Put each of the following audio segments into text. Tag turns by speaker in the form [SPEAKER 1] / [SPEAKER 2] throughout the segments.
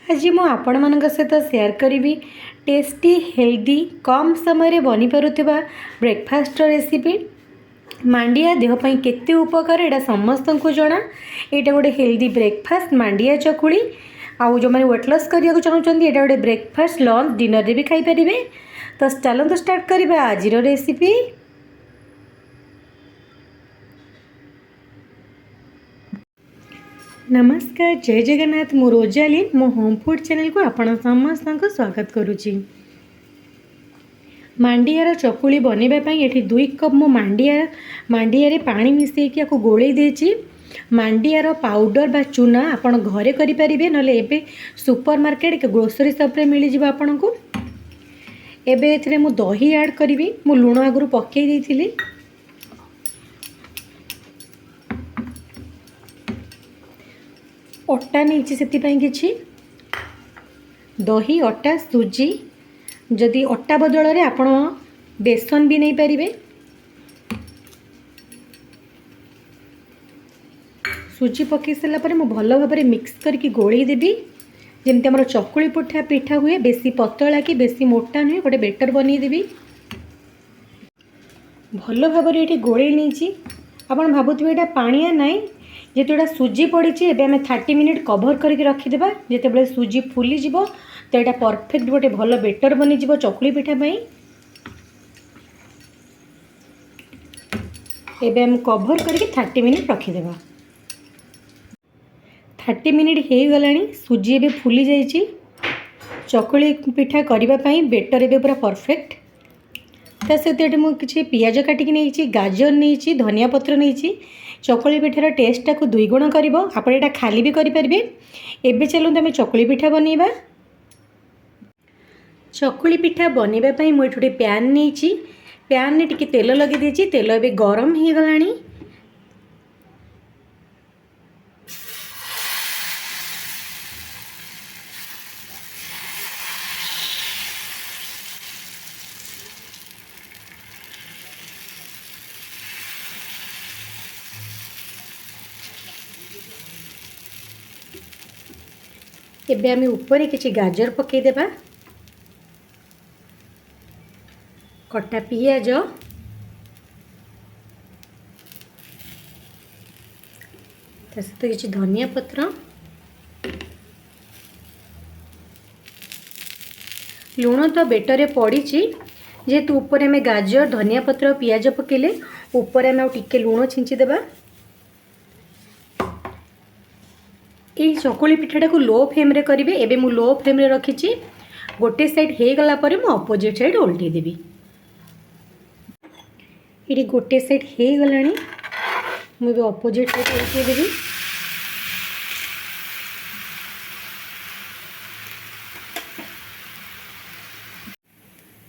[SPEAKER 1] आज मु आपण मानक सहित शेयर करी टेस्टी हेल्दी कम समय बनी पारुथिबा ब्रेकफास्ट रेसिपी। मांडिया देहपाई केते उपकार एटा समस्त को जना। यहाँ गोटे हेल्दी ब्रेकफास्ट मांडिया चकुली आउ जो मैंने वेट लॉस करने चाहते यहाँ गोटे ब्रेकफास्ट लंच डिनर भी खाई पारे। तो चलते स्टार्ट करवा आज रेसिपी। नमस्कार, जय जगन्नाथ। मु रोजाली मो होम फूड चैनल को आपण समस्त को स्वागत करुच्ची। मांडियार चकुली बनवाई ये 2 कप मो मांडिया पानी मिसेक गोले देची। मांडियार पाउडर बा चूना आपण घरे करें ना एबे सुपर मार्केट ग्रोसरी शॉप रे मिल जाए आपण को। एबे एथिरे मु दही ऐड करी। मु लुण आगु पकई देइथिली। अटा नहीं से दही अटा सुजी जदि अटा बदल रे आपण बेसन भी नहीं पारे। सुजी पकई सारा पर मु भल भाव में मिक्स करके गोली देवी। जमती आम चकुली पिठा हुए बेसी पतला कि बेसी मोटा नुहे गोटे बेटर बनईदेवी। भल भाव में ये गोले नहीं आप भावुवे यहाँ पानिया नाई जेहेतु यहाँ सुजी पड़ी। एवं आम 30 मिनिट कवर करके रखीदे। जिते सुजी फुली जीव तो यहाँ परफेक्ट गोटे भल बेटर बनी जीव चकुली पिठा पाई। एवं आम कवर करके 30 मिनिट रखीदे। 30 मिनिट हो गला। सुजी एवं फुली जाइए। चकुली पिठा करने बेटर एवं पूरा परफेक्ट। ता सहित ये मुझे किसी पियाज काटिकी नहीं, गाजर नहीं, धनिया पत्र नहीं। चकुली पिठार टेस्टा को 2 गुण कर आप खाली भी करेंगे। एबे चलते आम चकुली पिठा बनवा। चकुली पिठा बनवाई मुझे गोटे पैन नहीं। पैन ने टिके तेल लगे देती। तेल ए गरम हो गला। एबे आम ऊपर किसी गाजर पकईदेवा, कटा पियाज, सहित किसी धनिया पत्र, लुण तो बेटर पड़ी। जेहेतु ऊपर आम गाजर धनिया पत्र पियाज पकेले ऊपर आम टिके लुण छिंचीदेवा। ये चकुली पिठाटा को लो फ्लेम रे करेंगे। एबे मु लो फ्लेम रे रखी। गोटे साइड हो गला पर मु अपोजिट साइड उल्टी देवी। ये गोटे साइड हो गला। मुझे अपोजिट साइड उल्टी देवी।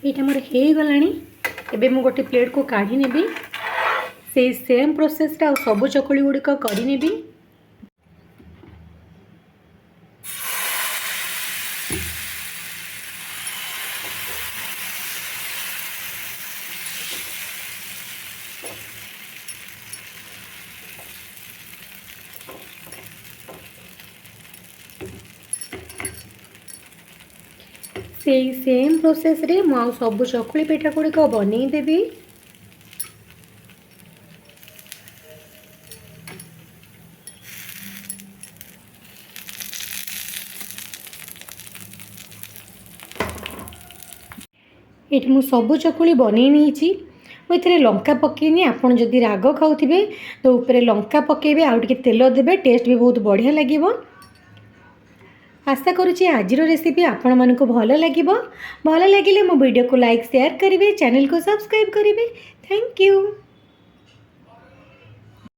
[SPEAKER 1] यहाँ मोर हो गला। एबे मु गोटे प्लेट को काढ़ी नेबी। से सेम प्रोसेस रा सब चकुली गुड़िक करी नेबी। से सेम प्रोसेस रे मु सब चकुली पिठा गुड़िक बनईदेवी। ये मु सब चकुली बनई नहीं। मुझे लंका पकईनी। आपड़ जदि राग खाऊे तो ऊपर लंका पकेबे आउ टिके तेल देबे। टेस्ट भी बहुत बढ़िया लगे। आशा करुँची आज रेसिपी आपण मानक भल लगे। भल लगे मो वीडियो को लाइक शेयर करेंगे, चैनल को सब्सक्राइब करेंगे। Thank you.